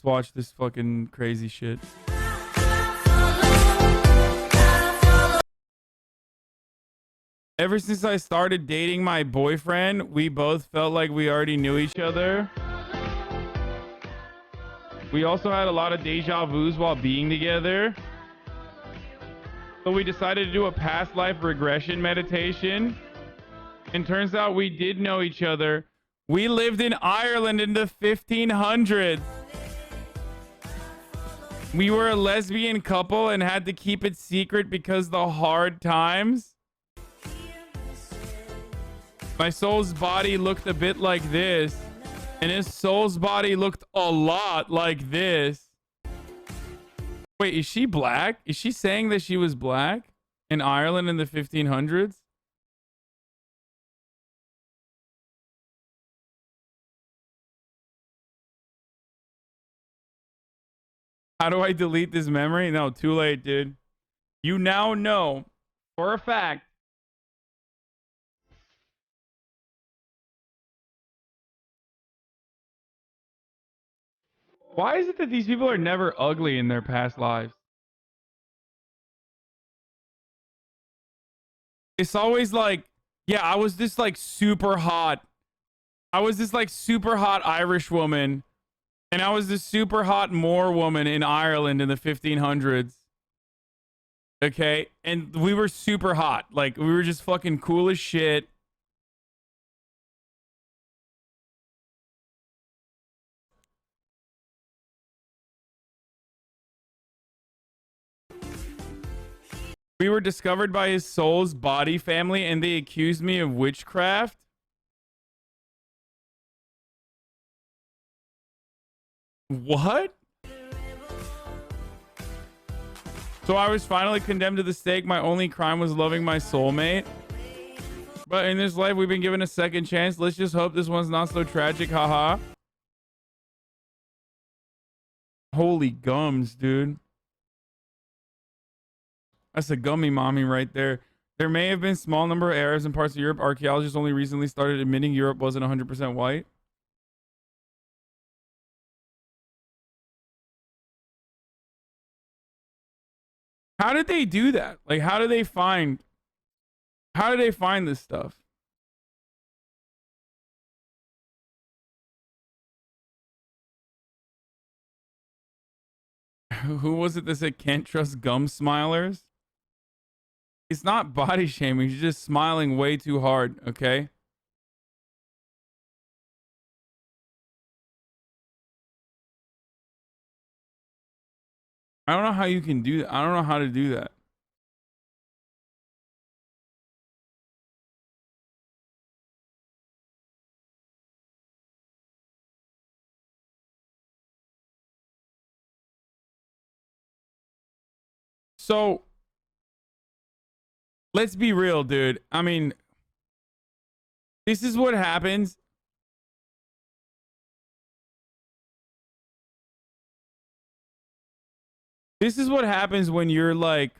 watch this fucking crazy shit. Ever since I started dating my boyfriend, we both felt like we already knew each other. We also had a lot of deja vus while being together. So we decided to do a past life regression meditation. And turns out we did know each other. We lived in Ireland in the 1500s. We were a lesbian couple and had to keep it secret because the hard times. My soul's body looked a bit like this, and his soul's body looked a lot like this. Wait, is she black? Is she saying that she was black in Ireland in the 1500s? How do I delete this memory? No, too late, dude. You now know for a fact. Why is it that these people are never ugly in their past lives? It's always like, yeah, I was this like super hot. I was this like super hot Irish woman. And I was this super hot Moor woman in Ireland in the 1500s. Okay? And we were super hot. Like, we were just fucking cool as shit. We were discovered by his soul's body family, and they accused me of witchcraft. What? So I was finally condemned to the stake. My only crime was loving my soulmate. But in this life, we've been given a second chance. Let's just hope this one's not so tragic. Haha. Holy gums, dude. That's a gummy mommy right there. There may have been small number of Arabs in parts of Europe. Archaeologists only recently started admitting Europe wasn't 100% white. How did they do that? Like, how do they find this stuff? Who was it that said can't trust gum smilers? It's not body shaming. She's just smiling way too hard, okay? I don't know how you can do that. I don't know how to do that. So, let's be real, dude. I mean, this is what happens. This is what happens when you're like,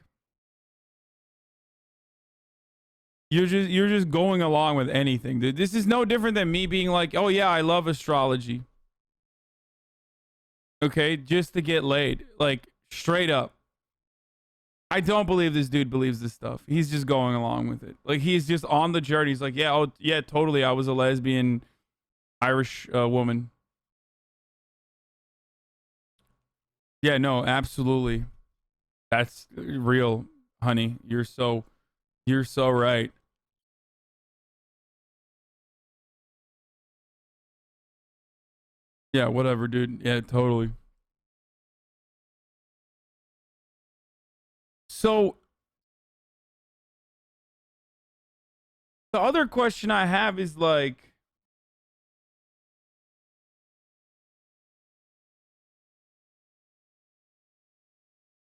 you're just going along with anything, dude. This is no different than me being like, oh yeah, I love astrology. Okay, just to get laid, like straight up. I don't believe this dude believes this stuff. He's just going along with it. Like, he's just on the journey. He's like, yeah, oh yeah, totally. I was a lesbian Irish woman. Yeah, no, absolutely. That's real, honey. You're so right. Yeah, whatever, dude. Yeah, totally. So the other question I have is like,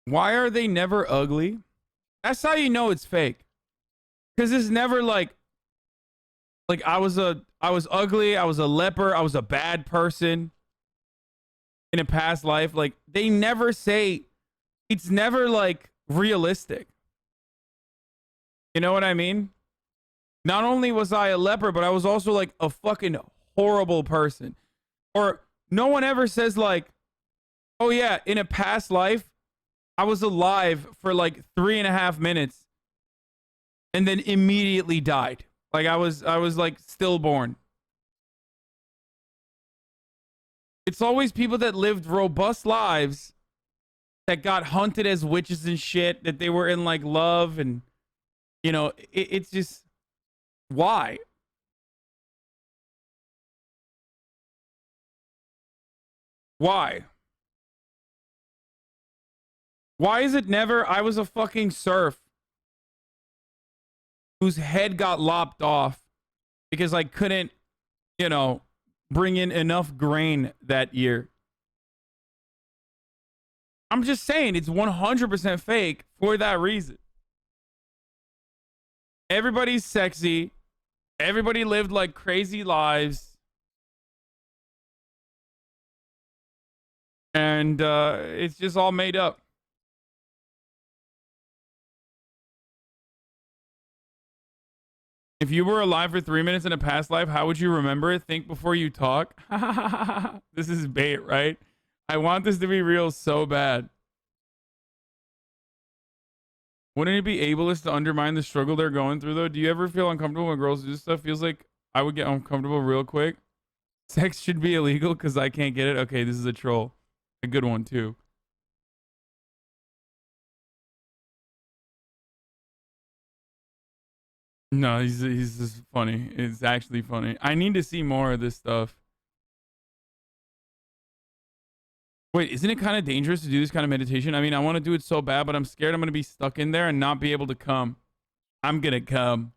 why are they never ugly? That's how you know it's fake. Because it's never like I was ugly, I was a leper, I was a bad person in a past life. Like, they never say, it's never like realistic. You know what I mean? Not only was I a leper, but I was also like a fucking horrible person. Or no one ever says like, Oh yeah, in a past life, I was alive for like 3.5 minutes and then immediately died. Like I was like stillborn. It's always people that lived robust lives that got hunted as witches and shit, that they were in like love, and you know, it's just why? Why? Why is it never I was a fucking serf whose head got lopped off because I couldn't, you know, bring in enough grain that year? I'm just saying it's 100% fake for that reason. Everybody's sexy. Everybody lived like crazy lives. And it's just all made up. If you were alive for 3 minutes in a past life, how would you remember it? Think before you talk. This is bait, right? I want this to be real so bad. Wouldn't it be ableist to undermine the struggle they're going through, though? Do you ever feel uncomfortable when girls do this stuff? Feels like I would get uncomfortable real quick. Sex should be illegal because I can't get it. Okay, this is a troll. A good one, too. No, he's just funny. It's actually funny. I need to see more of this stuff. Wait, isn't it kind of dangerous to do this kind of meditation? I mean, I want to do it so bad, but I'm scared I'm going to be stuck in there and not be able to come. I'm going to come.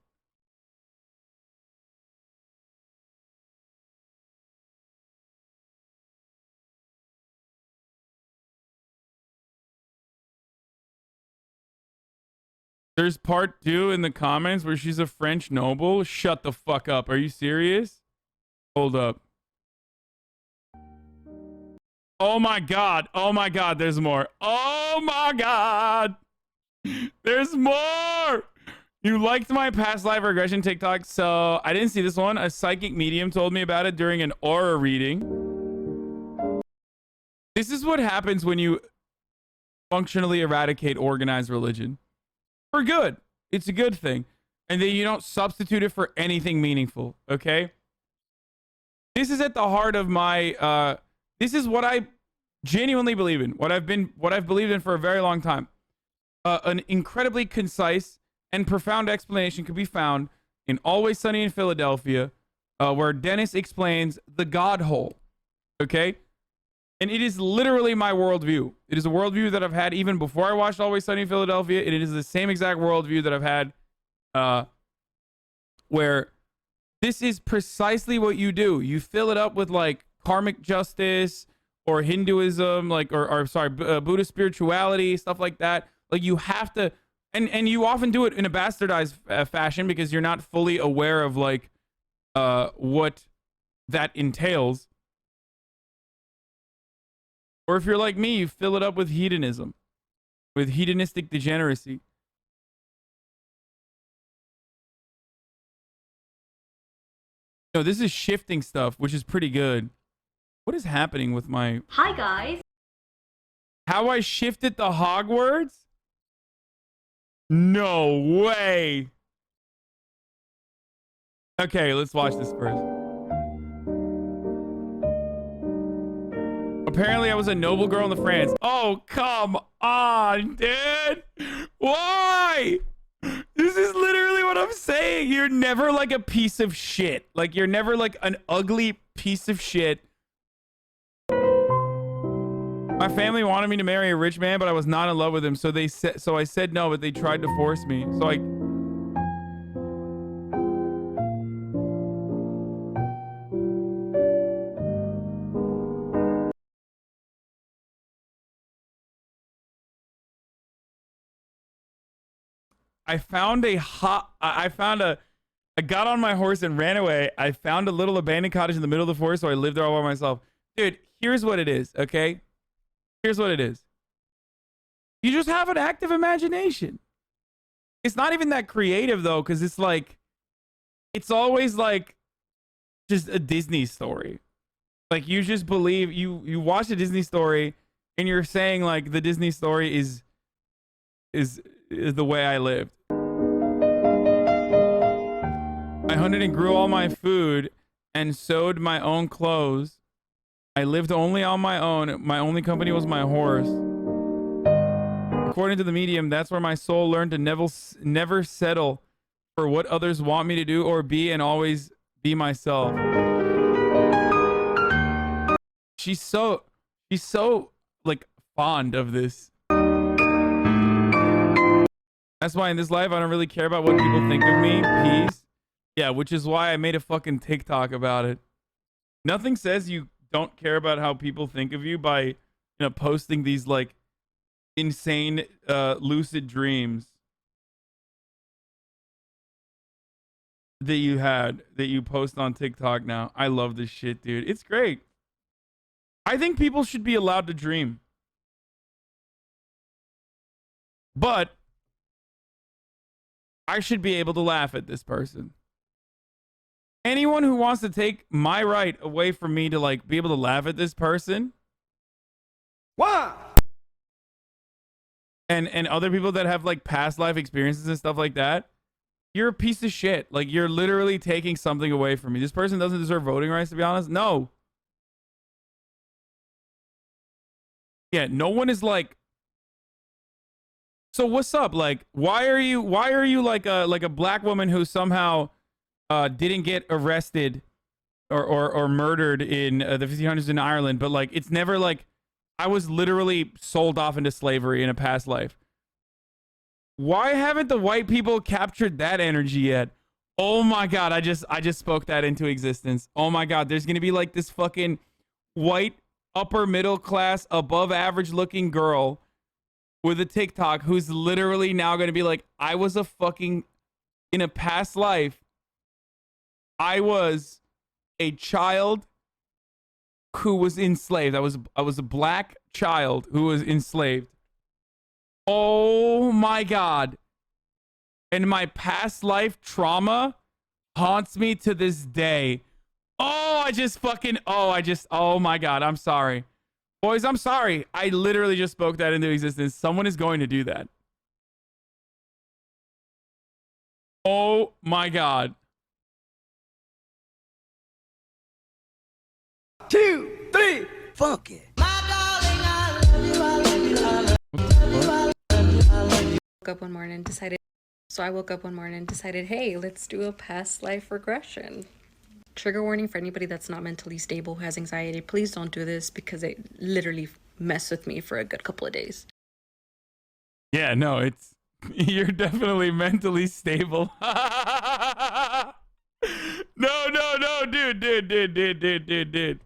There's part 2 in the comments where she's a French noble. Shut the fuck up. Are you serious? Hold up. Oh my god. Oh my god. There's more. Oh my god. There's more. You liked my past life regression TikTok, so I didn't see this one. A psychic medium told me about it during an aura reading. This is what happens when you functionally eradicate organized religion. For good. It's a good thing. And then you don't substitute it for anything meaningful, okay? This is at the heart of my this is what I genuinely believe in. What I've believed in for a very long time. An incredibly concise and profound explanation could be found in Always Sunny in Philadelphia, where Dennis explains the God hole. Okay? And it is literally my worldview. It is a worldview that I've had even before I watched Always Sunny in Philadelphia. It is the same exact worldview that I've had where this is precisely what you do. You fill it up with like karmic justice or Hinduism, like, or sorry, Buddhist spirituality, stuff like that. Like you have to, and you often do it in a bastardized fashion because you're not fully aware of like what that entails. Or if you're like me, you fill it up with hedonism, with hedonistic degeneracy. No, this is shifting stuff, which is pretty good. What is happening with my... Hi, guys. How I shifted the Hogwarts? No way. Okay, let's watch this first. Apparently, I was a noble girl in the France. Oh, come on, dude. Why? This is literally what I'm saying. You're never like a piece of shit. Like, you're never like an ugly piece of shit. My family wanted me to marry a rich man, but I was not in love with him. So I said no, but they tried to force me. So I got on my horse and ran away. I found a little abandoned cottage in the middle of the forest, so I lived there all by myself. Dude, here's what it is, okay? Here's what it is. You just have an active imagination. It's not even that creative, though, because it's like, it's always like just a Disney story. Like, you just believe, you watch a Disney story and you're saying like the Disney story is the way I lived. I hunted and grew all my food and sewed my own clothes. I lived only on my own. My only company was my horse. According to the medium, that's where my soul learned to never settle for what others want me to do or be, and always be myself. She's so like fond of this. That's why in this life I don't really care about what people think of me. Peace. Yeah, which is why I made a fucking TikTok about it. Nothing says you don't care about how people think of you by, you know, posting these like insane lucid dreams that you post on TikTok now. I love this shit, dude. It's great. I think people should be allowed to dream. But I should be able to laugh at this person. Anyone who wants to take my right away from me to like be able to laugh at this person. Wow. And other people that have like past life experiences and stuff like that, you're a piece of shit. Like, you're literally taking something away from me. This person doesn't deserve voting rights, to be honest. No. Yeah, no one is like, so what's up? Like, why are you like a black woman who somehow didn't get arrested or murdered in the 1500s in Ireland, but like it's never like I was literally sold off into slavery in a past life. Why haven't the white people captured that energy yet? Oh my god, I just spoke that into existence. Oh my god, there's gonna be like this fucking white upper middle class above average looking girl with a TikTok who's literally now gonna be like, I was a fucking, in a past life, I was a child who was enslaved. I was a black child who was enslaved. Oh my god. And my past life trauma haunts me to this day. Oh my god, I'm sorry. Boys, I'm sorry. I literally just spoke that into existence. Someone is going to do that. Oh my god. 2, 3, fuck it. Woke up one morning, decided, hey, let's do a past life regression. Trigger warning for anybody that's not mentally stable who has anxiety. Please don't do this because it literally messed with me for a good couple of days. Yeah, no, it's, you're definitely mentally stable. No, dude.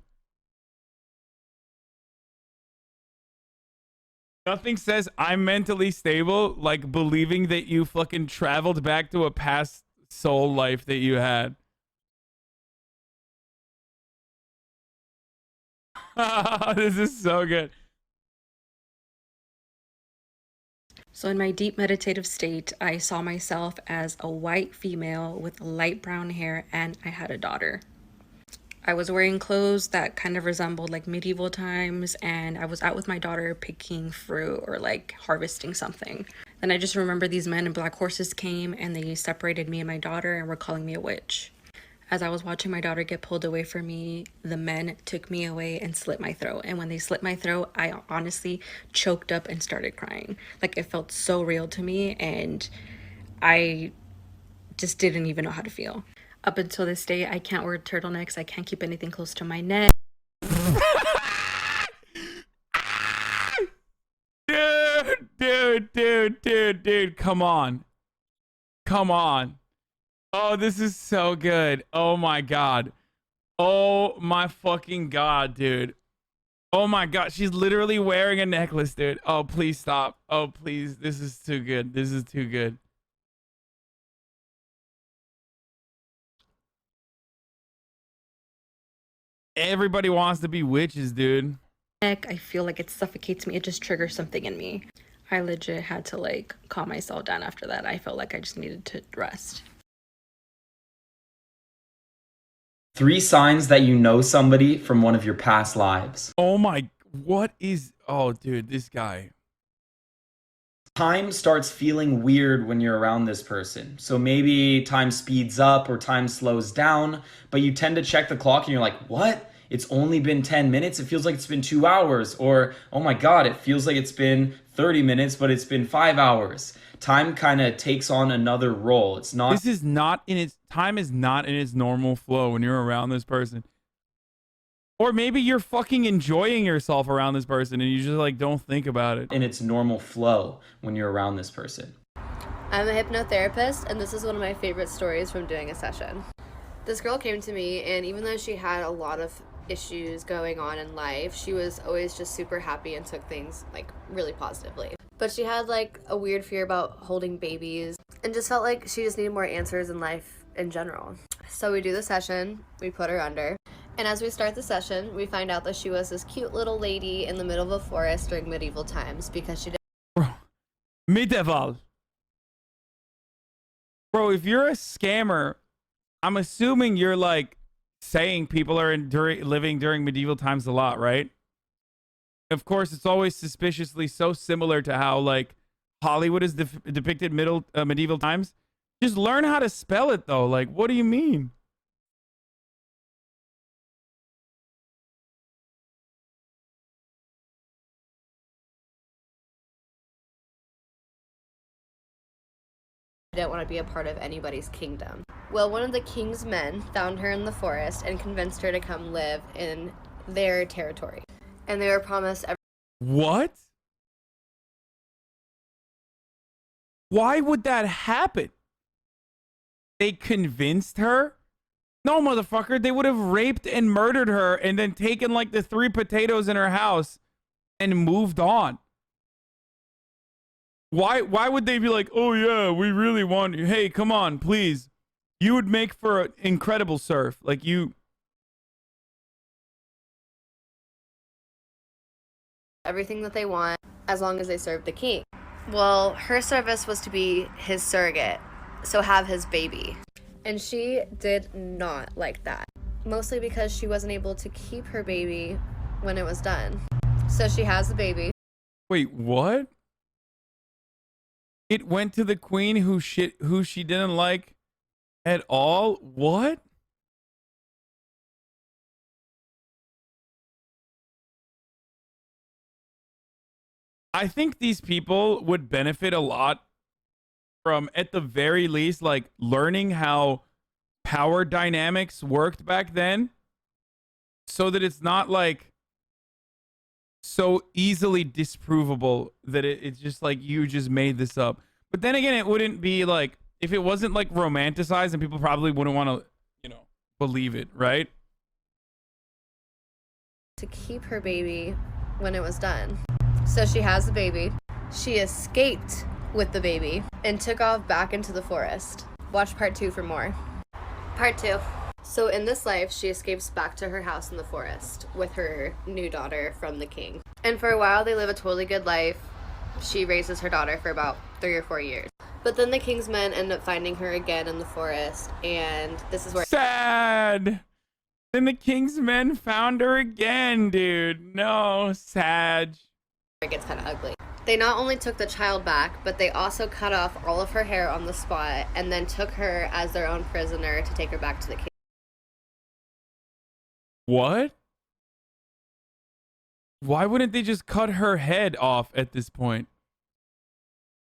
Nothing says I'm mentally stable like believing that you fucking traveled back to a past soul life that you had. This is so good. So in my deep meditative state, I saw myself as a white female with light brown hair, and I had a daughter. I was wearing clothes that kind of resembled like medieval times, and I was out with my daughter picking fruit or like harvesting something. Then I just remember these men in black horses came and they separated me and my daughter and were calling me a witch. As I was watching my daughter get pulled away from me, the men took me away and slit my throat. And when they slit my throat, I honestly choked up and started crying. Like, it felt so real to me, and I just didn't even know how to feel. Up until this day, I can't wear turtlenecks. I can't keep anything close to my neck. Dude, come on. Oh, this is so good. Oh my god. Oh my fucking god, dude. Oh my god, she's literally wearing a necklace, dude. Oh, please stop. Oh, please. This is too good. Everybody wants to be witches, dude. I feel like it suffocates me. It just triggers something in me. I legit had to like calm myself down after that. I felt like I just needed to rest. 3 signs that you know somebody from one of your past lives. Oh my, What is? Oh, dude, this guy. Time starts feeling weird when you're around this person. So maybe time speeds up or time slows down, but you tend to check the clock and you're like, what? It's only been 10 minutes. It feels like it's been 2 hours. Or, oh my God, it feels like it's been 30 minutes, but it's been 5 hours. Time kind of takes on another role. It's not. This is not in its time is not in its normal flow when you're around this person. Or maybe you're fucking enjoying yourself around this person and you just like don't think about it. In its normal flow when you're around this person. I'm a hypnotherapist, and this is one of my favorite stories from doing a session. This girl came to me, and even though she had a lot of issues going on in life, she was always just super happy and took things like really positively. But she had like a weird fear about holding babies and just felt like she just needed more answers in life in general. So we do the session, we put her under. And as we start the session, we find out that she was this cute little lady in the middle of a forest during medieval times because she Bro, medieval. Bro, if you're a scammer, I'm assuming you're like saying people are living during medieval times a lot, right? Of course, it's always suspiciously so similar to how like Hollywood is depicted medieval times. Just learn how to spell it though. Like, what do you mean? didn't want to be a part of anybody's kingdom. Well, one of the king's men found her in the forest and convinced her to come live in their territory. And they were promised What? Why would that happen? They convinced her? No, motherfucker. They would have raped and murdered her and then taken like the 3 potatoes in her house and moved on. Why would they be like, oh yeah, we really want you. Hey, come on, please. You would make for an incredible serf. Like you. everything that they want as long as they serve the king. Well, her service was to be his surrogate, so have his baby. And she did not like that, mostly because she wasn't able to keep her baby when it was done. So she has the baby. Wait, what? It went to the queen who she didn't like at all? What? I think these people would benefit a lot from, at the very least, like learning how power dynamics worked back then, so that it's not like so easily disprovable that it's just like you just made this up. But then again, it wouldn't be like, if it wasn't like romanticized, and people probably wouldn't want to, believe it, right? To keep her baby when it was done. So she has the baby. She escaped with the baby and took off back into the forest. Watch part 2 for more. Part 2. So in this life, she escapes back to her house in the forest with her new daughter from the king. And for a while, they live a totally good life. She raises her daughter for about 3 or 4 years. But then the king's men end up finding her again in the forest, and this is where... Sad! Then the king's men found her again, dude. No, sad. It gets kind of ugly. They not only took the child back, but they also cut off all of her hair on the spot and then took her as their own prisoner to take her back to the king. What? Why wouldn't they just cut her head off at this point?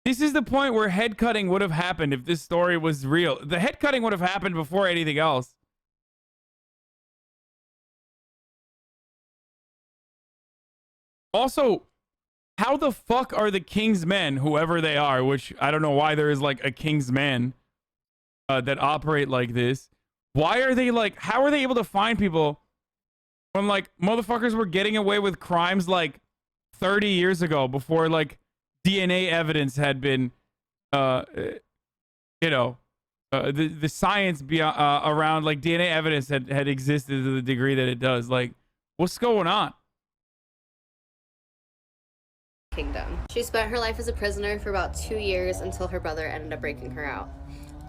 This is the point where head cutting would have happened if this story was real. The head cutting would have happened before anything else. Also, how the fuck are the king's men, whoever they are, which I don't know why there is like a king's man that operate like this. Why are they like, how are they able to find people when like motherfuckers were getting away with crimes like 30 years ago before like DNA evidence had been, the science around like DNA evidence had existed to the degree that it does. Like, what's going on? Kingdom. She spent her life as a prisoner for about 2 years until her brother ended up breaking her out.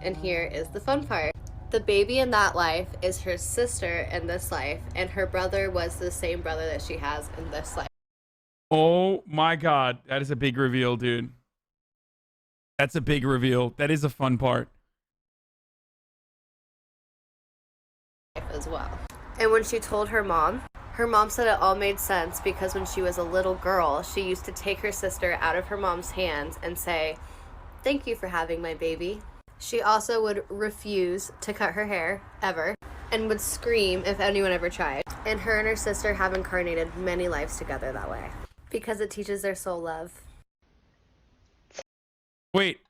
And here is the fun part. The baby in that life is her sister in this life, and her brother was the same brother that she has in this life. Oh my God. That is a big reveal, dude. That's a big reveal. That is a fun part. As well. And when she told her mom said it all made sense because when she was a little girl, she used to take her sister out of her mom's hands and say, "Thank you for having my baby." She also would refuse to cut her hair, ever, and would scream if anyone ever tried. And her sister have incarnated many lives together that way because it teaches their soul love. Wait,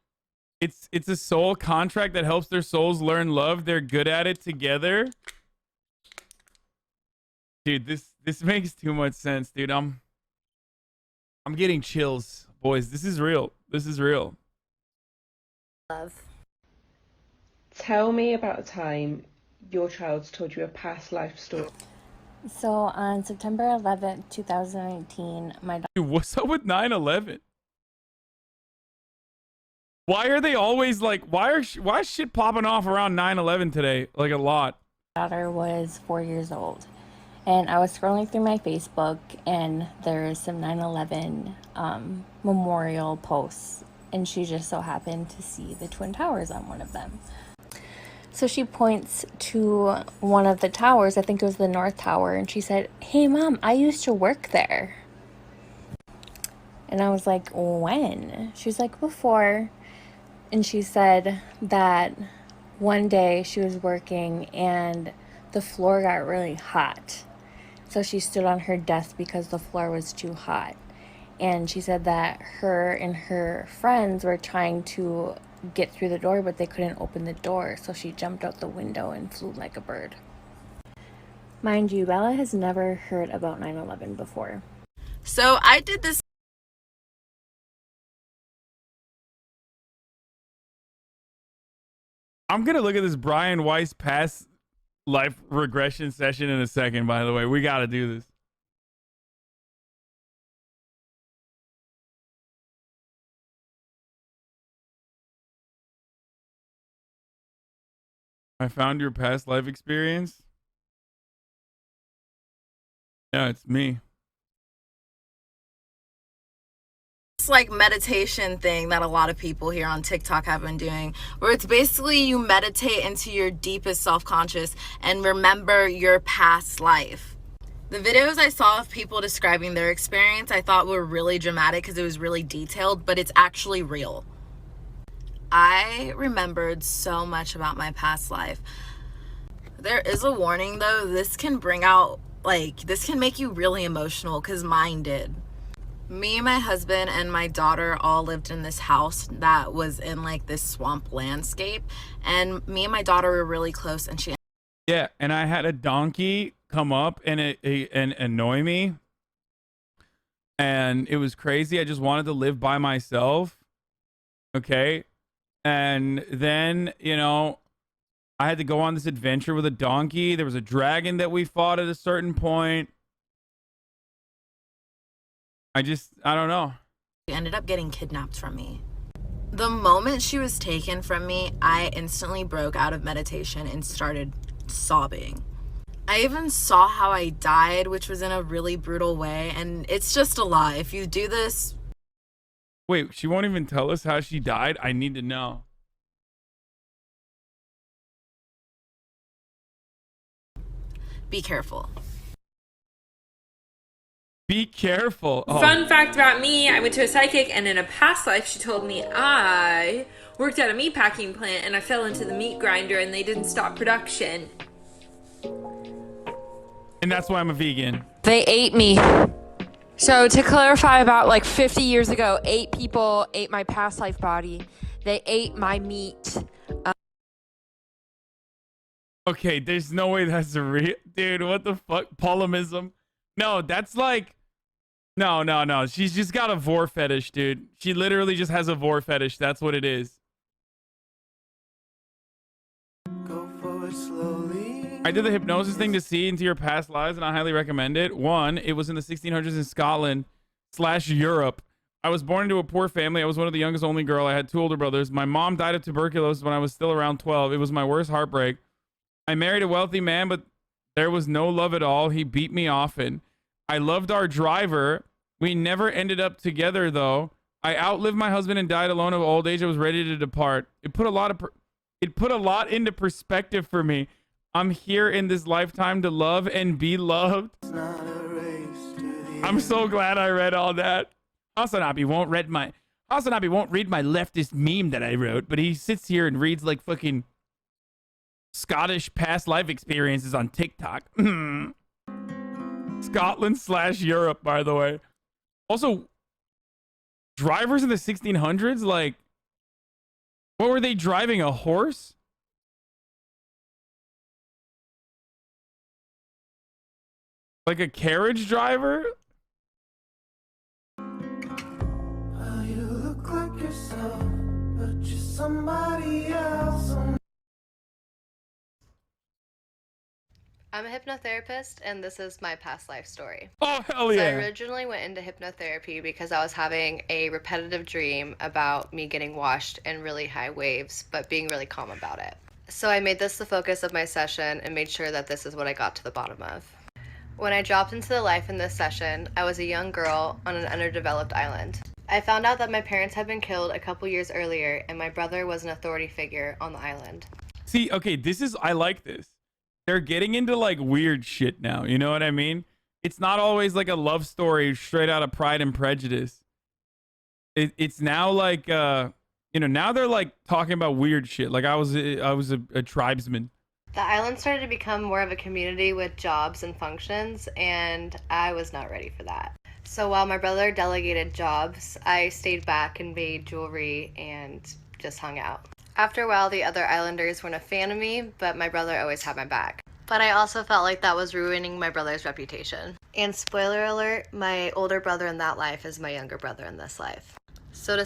it's a soul contract that helps their souls learn love. They're good at it together. Dude, this makes too much sense, dude. I'm getting chills, boys. This is real. This is real. Love. Tell me about a time your child's told you a past life story. So on September 11th, 2019, my Dude, what's up with 9/11? Why are they always like? Why is shit popping off around 9/11 today? Like a lot. daughter was 4 years old, and I was scrolling through my Facebook, and there's some 9/11 memorial posts, and she just so happened to see the Twin Towers on one of them. So she points to one of the towers, I think it was the North Tower, and she said, "Hey Mom, I used to work there." And I was like, "When?" She's like, "Before." And she said that one day she was working and the floor got really hot. So she stood on her desk because the floor was too hot. And she said that her and her friends were trying to get through the door, but they couldn't open the door. So she jumped out the window and flew like a bird. Mind you, Bella has never heard about 9/11 before. So I did this. I'm gonna look at this Brian Weiss past life regression session in a second. By the way, we gotta do this. I found your past life experience. Yeah, it's me. Like meditation thing that a lot of people here on TikTok have been doing, where it's basically you meditate into your deepest self-conscious and remember your past life. The videos I saw of people describing their experience I thought were really dramatic because it was really detailed, but it's actually real. I remembered so much about my past life. There is a warning though, this can bring out, like, this can make you really emotional because mine did. Me, my husband, and my daughter all lived in this house that was in like this swamp landscape, and me and my daughter were really close, and she Yeah, and I had a donkey come up and and annoy me, and it was crazy. I just wanted to live by myself. Okay, and then I had to go on this adventure with a donkey. There was a dragon that we fought at a certain point. I don't know. She ended up getting kidnapped from me. The moment she was taken from me, I instantly broke out of meditation and started sobbing. I even saw how I died, which was in a really brutal way, and it's just a lot. If you do this... Wait, she won't even tell us how she died? I need to know. Be careful. Be careful. Oh. Fun fact about me, I went to a psychic, and in a past life she told me I worked at a meatpacking plant and I fell into the meat grinder and they didn't stop production. And that's why I'm a vegan. They ate me. So to clarify, about like 50 years ago, 8 people ate my past life body. They ate my meat. Okay, there's no way that's a real... Dude, what the fuck? Polymism? No, that's like... No. She's just got a vor fetish, dude. She literally just has a vor fetish. That's what it is. Go forward slowly. I did the hypnosis thing to see into your past lives, and I highly recommend it. One, it was in the 1600s in Scotland / Europe. I was born into a poor family. I was one of the youngest only girl. I had 2 older brothers. My mom died of tuberculosis when I was still around 12. It was my worst heartbreak. I married a wealthy man, but there was no love at all. He beat me often. I loved our driver, We never ended up together, though. I outlived my husband and died alone of old age. I was ready to depart. It put a lot into perspective for me. I'm here in this lifetime to love and be loved. I'm so glad I read all that. Hasanabi won't read my leftist meme that I wrote, but he sits here and reads like fucking Scottish past life experiences on TikTok. Scotland/Europe, by the way. Also, drivers in the 1600s, like, what were they driving? A horse? Like a carriage driver? Well, you look like yourself, but you're somebody else. I'm a hypnotherapist, and this is my past life story. Oh, hell So I yeah. originally went into hypnotherapy because I was having a repetitive dream about me getting washed in really high waves, but being really calm about it. So I made this the focus of my session and made sure that this is what I got to the bottom of. When I dropped into the life in this session, I was a young girl on an underdeveloped island. I found out that my parents had been killed a couple years earlier, and my brother was an authority figure on the island. See, okay, I like this. They're getting into like weird shit now. You know what I mean? It's not always like a love story straight out of Pride and Prejudice. It's now like, now they're like talking about weird shit. Like I was a tribesman. The island started to become more of a community with jobs and functions, and I was not ready for that. So while my brother delegated jobs, I stayed back and made jewelry and just hung out. After a while, the other islanders weren't a fan of me, but my brother always had my back. But I also felt like that was ruining my brother's reputation. And spoiler alert, my older brother in that life is my younger brother in this life. So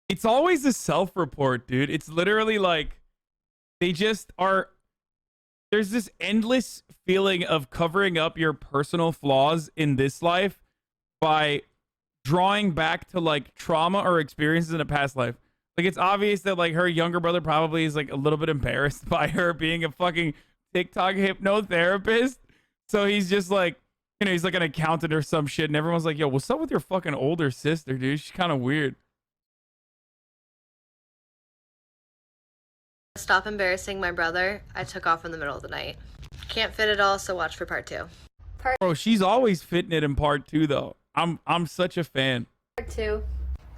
It's always a self-report, dude. It's literally like they just are. There's this endless feeling of covering up your personal flaws in this life by drawing back to like trauma or experiences in a past life. Like it's obvious that like her younger brother probably is like a little bit embarrassed by her being a fucking TikTok hypnotherapist. So he's just like, he's like an accountant or some shit. And everyone's like, yo, what's up with your fucking older sister, dude? She's kind of weird. to stop embarrassing my brother, I took off in the middle of the night. Can't fit it all, so watch for part 2. Bro, she's always fitting it in part 2 though. I'm such a fan. Part 2.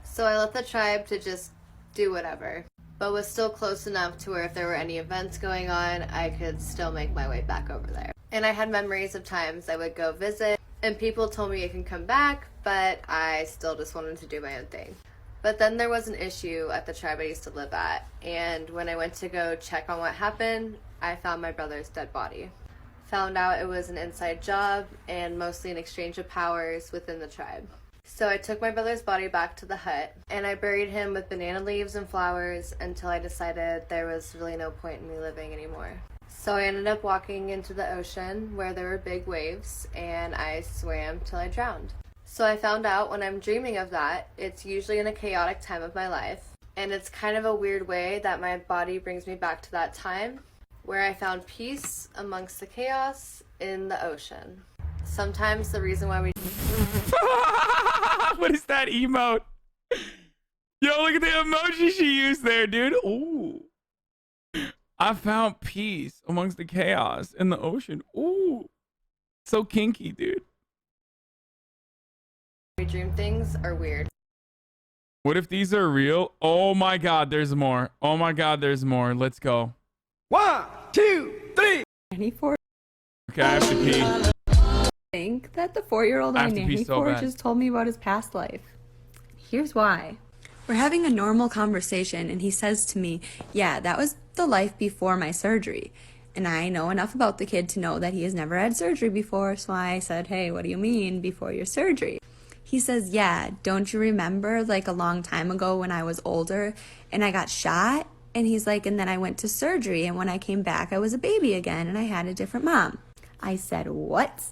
So I let the tribe to just do whatever, but was still close enough to where if there were any events going on, I could still make my way back over there. And I had memories of times I would go visit, and people told me I can come back, but I still just wanted to do my own thing. But then there was an issue at the tribe I used to live at, and when I went to go check on what happened, I found my brother's dead body. Found out it was an inside job and mostly an exchange of powers within the tribe. So I took my brother's body back to the hut, and I buried him with banana leaves and flowers until I decided there was really no point in me living anymore. So I ended up walking into the ocean where there were big waves, and I swam till I drowned. So I found out when I'm dreaming of that, it's usually in a chaotic time of my life, and it's kind of a weird way that my body brings me back to that time where I found peace amongst the chaos in the ocean. Sometimes the reason why we... What is that emote? Yo, look at the emoji she used there, dude. Ooh. I found peace amongst the chaos in the ocean. Ooh. So kinky, dude. We dream things are weird. What if these are real? Oh my god, there's more. Oh my god, there's more. Let's go. 1, 2, 3. 94. Okay, I have to pee. I think that the 4-year-old I I have to pee nanny so for bad. just told me about his past life. Here's why. We're having a normal conversation, and he says to me, yeah, that was the life before my surgery. And I know enough about the kid to know that he has never had surgery before, so I said, hey, what do you mean before your surgery? He says, yeah, don't you remember like a long time ago when I was older and I got shot? And he's like, and then I went to surgery, and when I came back, I was a baby again, and I had a different mom. I said, what?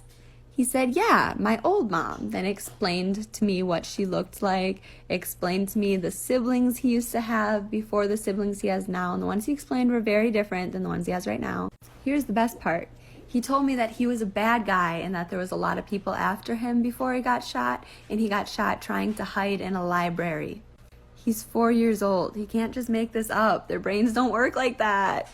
He said, yeah, my old mom. Then explained to me what she looked like, explained to me the siblings he used to have before the siblings he has now, and the ones he explained were very different than the ones he has right now. Here's the best part. He told me that he was a bad guy and that there was a lot of people after him before he got shot, and he got shot trying to hide in a library. He's 4 years old. He can't just make this up. Their brains don't work like that.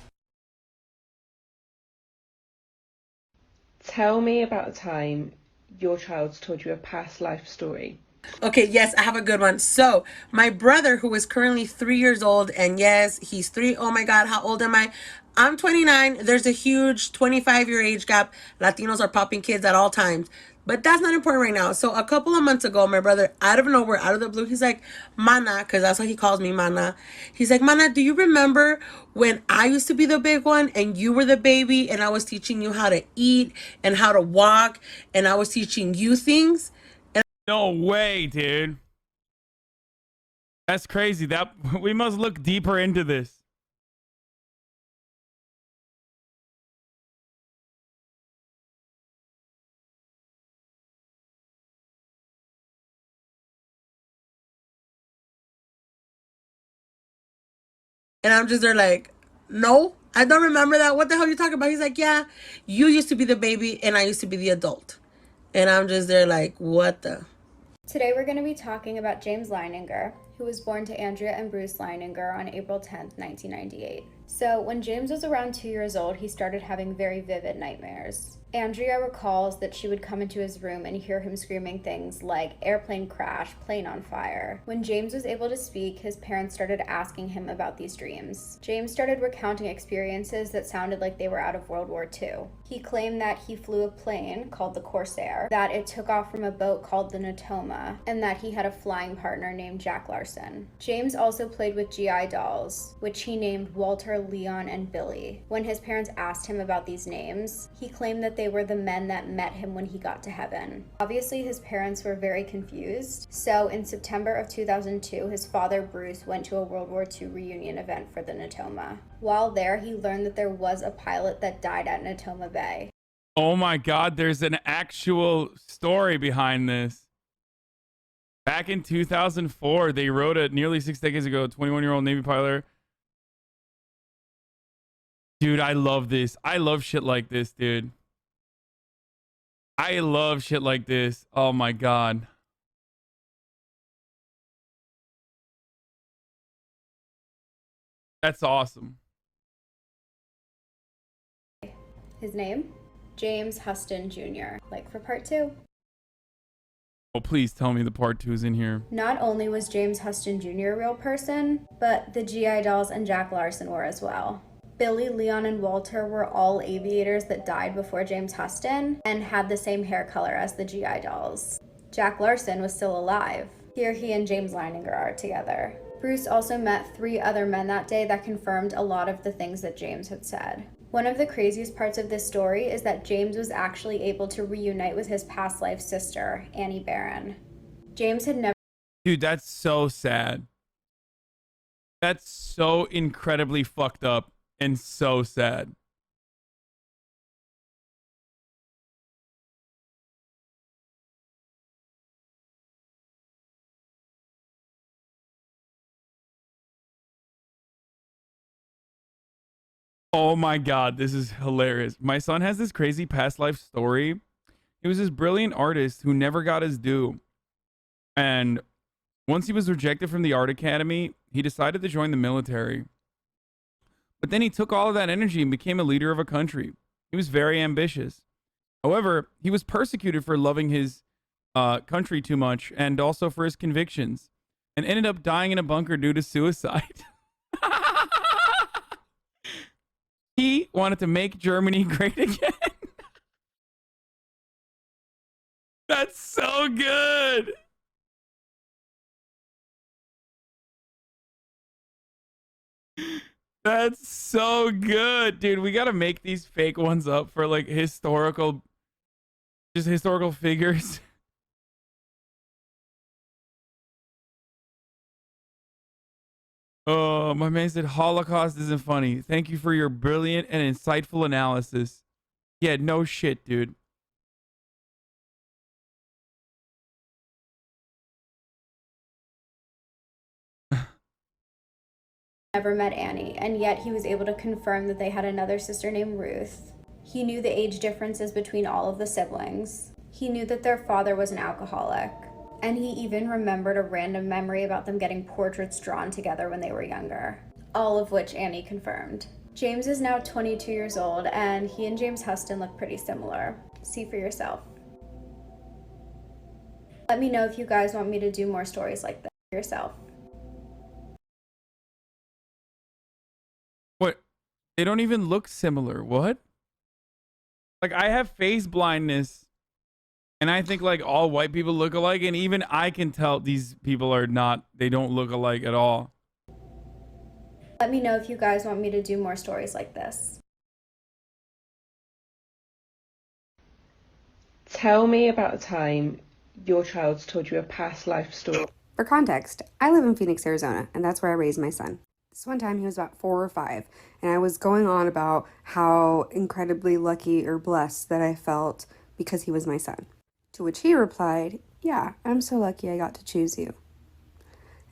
Tell me about a time your child's told you a past life story. Okay, yes, I have a good one. So, my brother, who is currently 3 years old, and yes, he's 3. Oh my God, how old am I? I'm 29. There's a huge 25-year age gap. Latinos are popping kids at all times. But that's not important right now. So, a couple of months ago, my brother, out of nowhere, out of the blue, he's like, Mana, because that's what he calls me, Mana. He's like, Mana, do you remember when I used to be the big one and you were the baby and I was teaching you how to eat and how to walk and I was teaching you things? No way, dude. That's crazy. That we must look deeper into this. And I'm just there like, no, I don't remember that. What the hell are you talking about? He's like, yeah, you used to be the baby and I used to be the adult. And I'm just there like, what the? Today we're going to be talking about James Leininger, who was born to Andrea and Bruce Leininger on April 10th, 1998. So when James was around 2 years old, he started having very vivid nightmares. Andrea recalls that she would come into his room and hear him screaming things like airplane crash, plane on fire. When James was able to speak, his parents started asking him about these dreams. James started recounting experiences that sounded like they were out of World War II. He claimed that he flew a plane called the Corsair, that it took off from a boat called the Natoma, and that he had a flying partner named Jack Larson. James also played with GI dolls, which he named Walter, Leon, and Billy. When his parents asked him about these names, he claimed that they were the men that met him when he got to heaven. Obviously, his parents were very confused, so in September of 2002, his father, Bruce, went to a World War II reunion event for the Natoma. While there, he learned that there was a pilot that died at Natoma Bay. Oh my God, there's an actual story behind this. Back in 2004, they wrote it nearly 6 decades ago, 21-year-old Navy pilot. Dude, I love this. I love shit like this, dude. I love shit like this. Oh my God. That's awesome. His name? James Huston Jr. Like for part 2. Oh, please tell me the part 2 is in here. Not only was James Huston Jr. a real person, but the GI dolls and Jack Larson were as well. Billy, Leon, and Walter were all aviators that died before James Huston and had the same hair color as the GI dolls. Jack Larson was still alive. Here he and James Leininger are together. Bruce also met 3 other men that day that confirmed a lot of the things that James had said. One of the craziest parts of this story is that James was actually able to reunite with his past life sister, Annie Barron. James had never... Dude, that's so sad. That's so incredibly fucked up and so sad. Oh my God, this is hilarious. My son has this crazy past life story. He was this brilliant artist who never got his due. And once he was rejected from the art academy, he decided to join the military. But then he took all of that energy and became a leader of a country. He was very ambitious. However, he was persecuted for loving his country too much and also for his convictions, and ended up dying in a bunker due to suicide. He wanted to make Germany great again. That's so good. That's so good, dude. We gotta make these fake ones up for like historical, just historical figures. Oh, my man said Holocaust isn't funny. Thank you for your brilliant and insightful analysis. Yeah, no shit, dude. never met Annie, and yet he was able to confirm that they had another sister named Ruth. He knew the age differences between all of the siblings. He knew that their father was an alcoholic. And he even remembered a random memory about them getting portraits drawn together when they were younger. All of which Annie confirmed. James is now 22 years old, and he and James Huston look pretty similar. See for yourself. Let me know if you guys want me to do more stories like this yourself. What? They don't even look similar. What? Like, I have face blindness, and I think like all white people look alike, and even I can tell these people are not, they don't look alike at all. Let me know if you guys want me to do more stories like this. Tell me about a time your child's told you a past life story. For context, I live in Phoenix, Arizona, and that's where I raised my son. This one time he was about 4 or 5, and I was going on about how incredibly lucky or blessed that I felt because he was my son. To which he replied, "Yeah, I'm so lucky I got to choose you."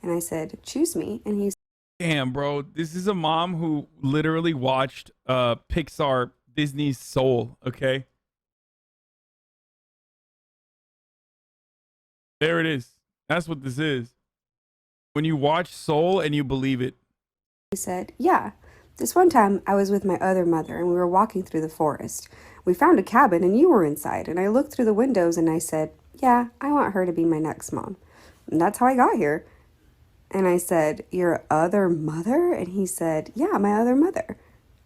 And I said, "Choose me?" And he said, Damn, bro. This is a mom who literally watched Pixar Disney's Soul, okay? There it is. That's what this is. When you watch Soul and you believe it. He said, "Yeah, this one time I was with my other mother and we were walking through the forest. We found a cabin and you were inside, and I looked through the windows and I said, yeah, I want her to be my next mom. And that's how I got here." And I said, "Your other mother?" And he said, "Yeah, my other mother."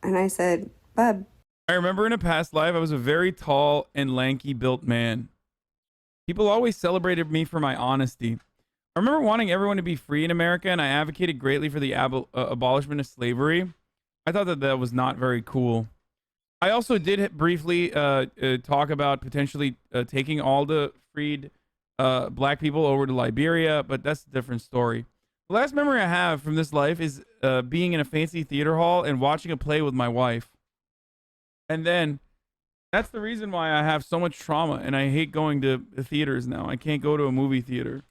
And I said, "Bub." I remember in a past life, I was a very tall and lanky built man. People always celebrated me for my honesty. I remember wanting everyone to be free in America, and I advocated greatly for the abolishment of slavery. I thought that that was not very cool. I also did briefly talk about potentially taking all the freed black people over to Liberia, but that's a different story. The last memory I have from this life is being in a fancy theater hall and watching a play with my wife. And then that's the reason why I have so much trauma and I hate going to the theaters now. I can't go to a movie theater.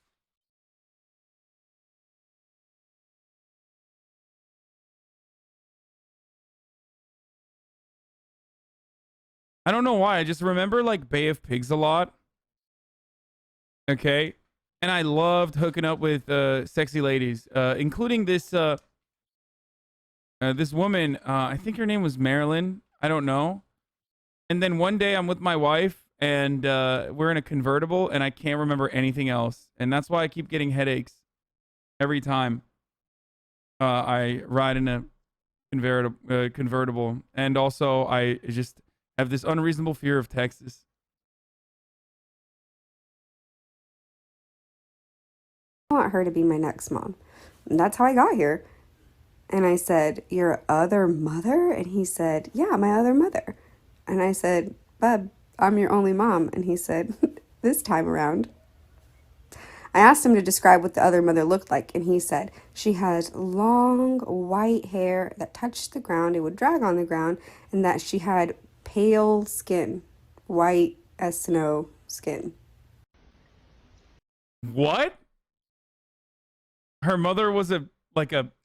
I don't know why. I just remember like Bay of Pigs a lot. Okay. And I loved hooking up with sexy ladies, including this this woman. I think her name was Marilyn. I don't know. And then one day I'm with my wife and we're in a convertible and I can't remember anything else. And that's why I keep getting headaches every time I ride in a convertible. And also I just have this unreasonable fear of Texas. "I want her to be my next mom. And that's how I got here." And I said, "Your other mother?" And he said, "Yeah, my other mother." And I said, "Bub, I'm your only mom." And he said, "This time around." I asked him to describe what the other mother looked like, and he said, "She has long white hair that touched the ground, it would drag on the ground, and that she had pale skin, white as snow skin." What? Her mother was a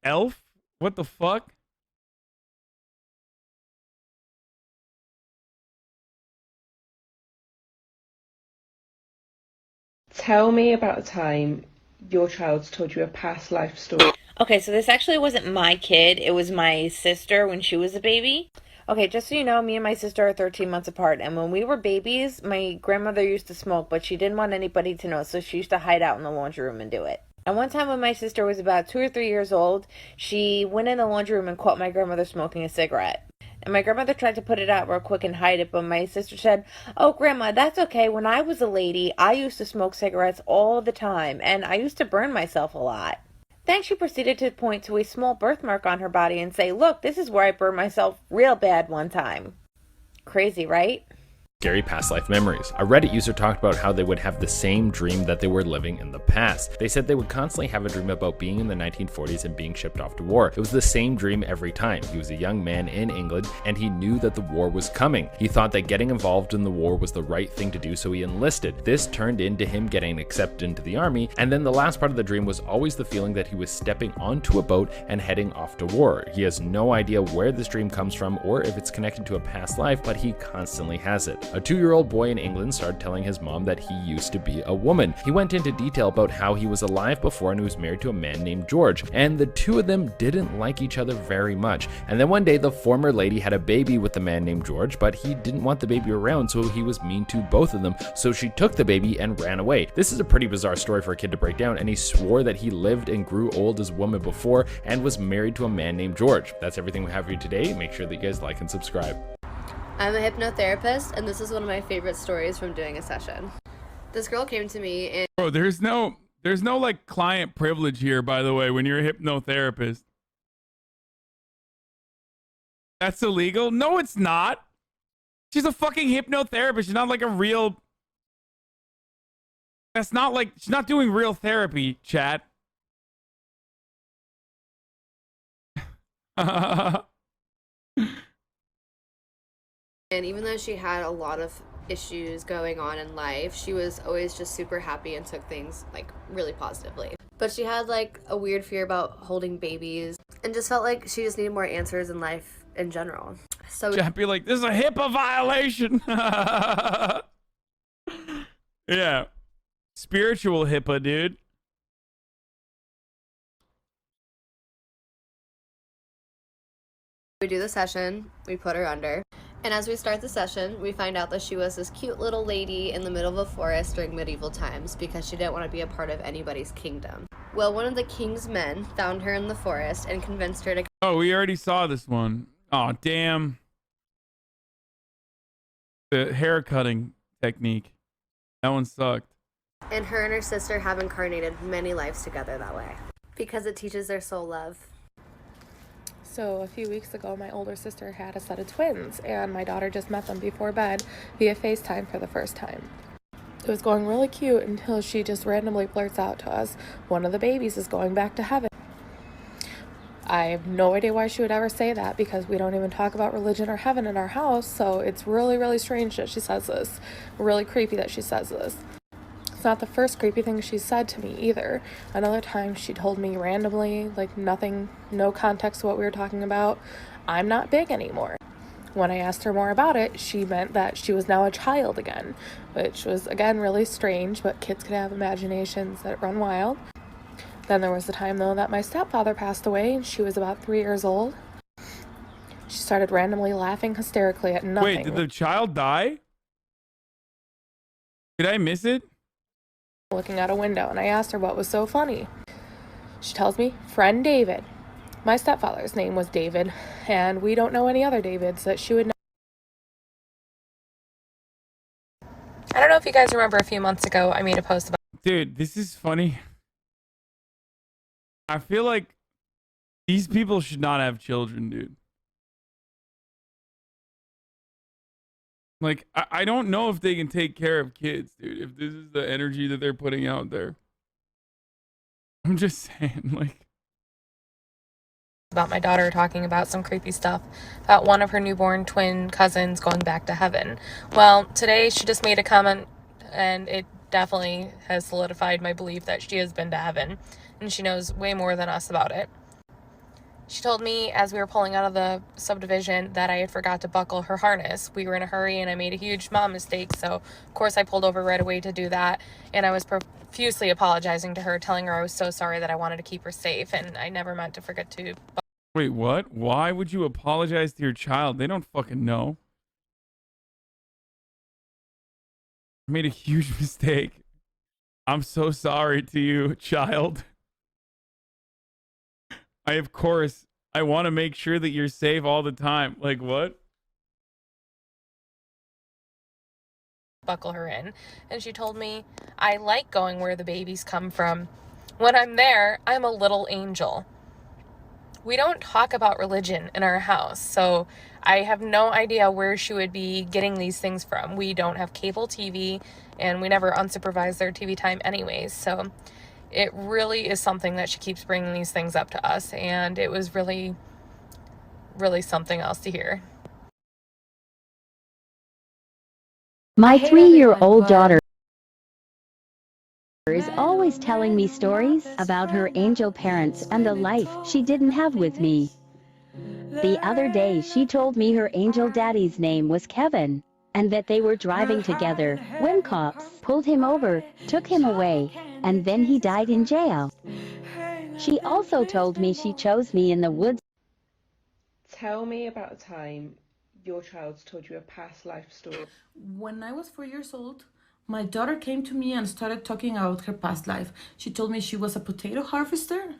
elf? What the fuck? Tell me about a time your child's told you a past life story. Okay, so this actually wasn't my kid. It was my sister when she was a baby. Okay, just so you know, me and my sister are 13 months apart. And when we were babies, my grandmother used to smoke, but she didn't want anybody to know. So she used to hide out in the laundry room and do it. And one time when my sister was about 2 or 3 years old, she went in the laundry room and caught my grandmother smoking a cigarette. And my grandmother tried to put it out real quick and hide it, but my sister said, "Oh, Grandma, that's okay. When I was a lady, I used to smoke cigarettes all the time, and I used to burn myself a lot." Then she proceeded to point to a small birthmark on her body and say, "Look, this is where I burned myself real bad one time." Crazy, right? scary past life memories. A Reddit user talked about how they would have the same dream that they were living in the past. They said they would constantly have a dream about being in the 1940s and being shipped off to war. It was the same dream every time. He was a young man in England and he knew that the war was coming. He thought that getting involved in the war was the right thing to do, so he enlisted. This turned into him getting accepted into the army, and then the last part of the dream was always the feeling that he was stepping onto a boat and heading off to war. He has no idea where this dream comes from or if it's connected to a past life, but he constantly has it. A 2-year-old boy in England started telling his mom that he used to be a woman. He went into detail about how he was alive before and he was married to a man named George, and the two of them didn't like each other very much. And then one day the former lady had a baby with the man named George, but he didn't want the baby around, so he was mean to both of them, so she took the baby and ran away. This is a pretty bizarre story for a kid to break down, and he swore that he lived and grew old as a woman before and was married to a man named George. That's everything we have for you today. Make sure that you guys like and subscribe. I'm a hypnotherapist, and this is one of my favorite stories from doing a session. This girl came to me and... Bro, there's no like client privilege here, by the way, when you're a hypnotherapist. That's illegal? No, it's not. She's a fucking hypnotherapist. She's not like a real... That's not like... She's not doing real therapy, chat. And even though she had a lot of issues going on in life, she was always just super happy and took things like really positively. But she had like a weird fear about holding babies and just felt like she just needed more answers in life in general. So Chat be like, this is a HIPAA violation. Yeah. Spiritual HIPAA, dude. we do the session, we put her under. And as we start the session, we find out that she was this cute little lady in the middle of a forest during medieval times because she didn't want to be a part of anybody's kingdom. Well, one of the king's men found her in the forest and convinced her to... Oh, we already saw this one. Oh, damn. The hair cutting technique. That one sucked. And her and her sister have incarnated many lives together that way because it teaches their soul love. So a few weeks ago, my older sister had a set of twins, and my daughter just met them before bed via FaceTime for the first time. It was going really cute until she just randomly blurts out to us, one of the babies is going back to heaven. I have no idea why she would ever say that because we don't even talk about religion or heaven in our house, so it's really, really strange that she says this. Really creepy that she says this. It's not the first creepy thing she said to me either. Another time she told me randomly, like nothing, no context to what we were talking about, I'm not big anymore. When I asked her more about it, she meant that she was now a child again, which was again really strange, but kids can have imaginations that run wild. Then there was the time though that my stepfather passed away and she was about 3 years old. She started randomly laughing hysterically at nothing. Wait, did the child die? Did I miss it? Looking out a window, and I asked her what was so funny. She tells me, friend David. My stepfather's name was David, and we don't know any other Davids that she would know. I don't know if you guys remember a few months ago, I made a post about... Dude, this is funny. I feel like these people should not have children, dude. Like, I don't know if they can take care of kids, dude, if this is the energy that they're putting out there. I'm just saying, like... About my daughter talking about some creepy stuff about one of her newborn twin cousins going back to heaven. Well, today she just made a comment, and it definitely has solidified my belief that she has been to heaven, and she knows way more than us about it. She told me as we were pulling out of the subdivision that I had forgot to buckle her harness. We were in a hurry and I made a huge mom mistake, so of course I pulled over right away to do that, and I was profusely apologizing to her, telling her I was so sorry that I wanted to keep her safe and I never meant to forget to... Wait, what? Why would you apologize to your child? They don't fucking know. I made a huge mistake. I'm so sorry to you, child. Of course, I want to make sure that you're safe all the time. Like, what? Buckle her in. And she told me, I like going where the babies come from. When I'm there, I'm a little angel. We don't talk about religion in our house, so I have no idea where she would be getting these things from. We don't have cable TV, and we never unsupervise their TV time anyways, so it really is something that she keeps bringing these things up to us, and it was really, really something else to hear. My 3-year-old daughter is always telling me stories about her angel parents and the life she didn't have with me. The other day she told me her angel daddy's name was Kevin, and that they were driving together when cops pulled him over, took him away, and then he died in jail. She also told me she chose me in the woods. Tell me about a time your child's told you a past life story. When I was 4 years old, my daughter came to me and started talking about her past life. She told me she was a potato harvester.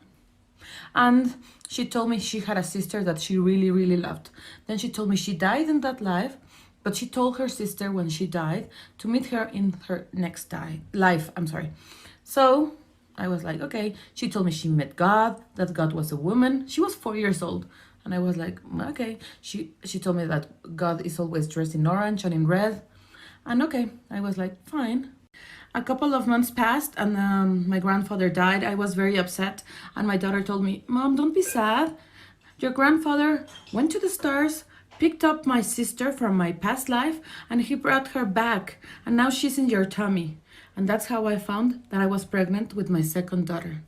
And she told me she had a sister that she really, really loved. Then she told me she died in that life, but she told her sister when she died to meet her in her next life. So I was like, okay. She told me she met God, that God was a woman. She was 4 years old. And I was like, okay. She told me that God is always dressed in orange and in red. And okay, I was like, fine. A couple of months passed and my grandfather died. I was very upset. And my daughter told me, Mom, don't be sad. Your grandfather went to the stars, picked up my sister from my past life, and he brought her back. And now she's in your tummy. And that's how I found that I was pregnant with my second daughter.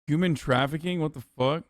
Human trafficking? What the fuck?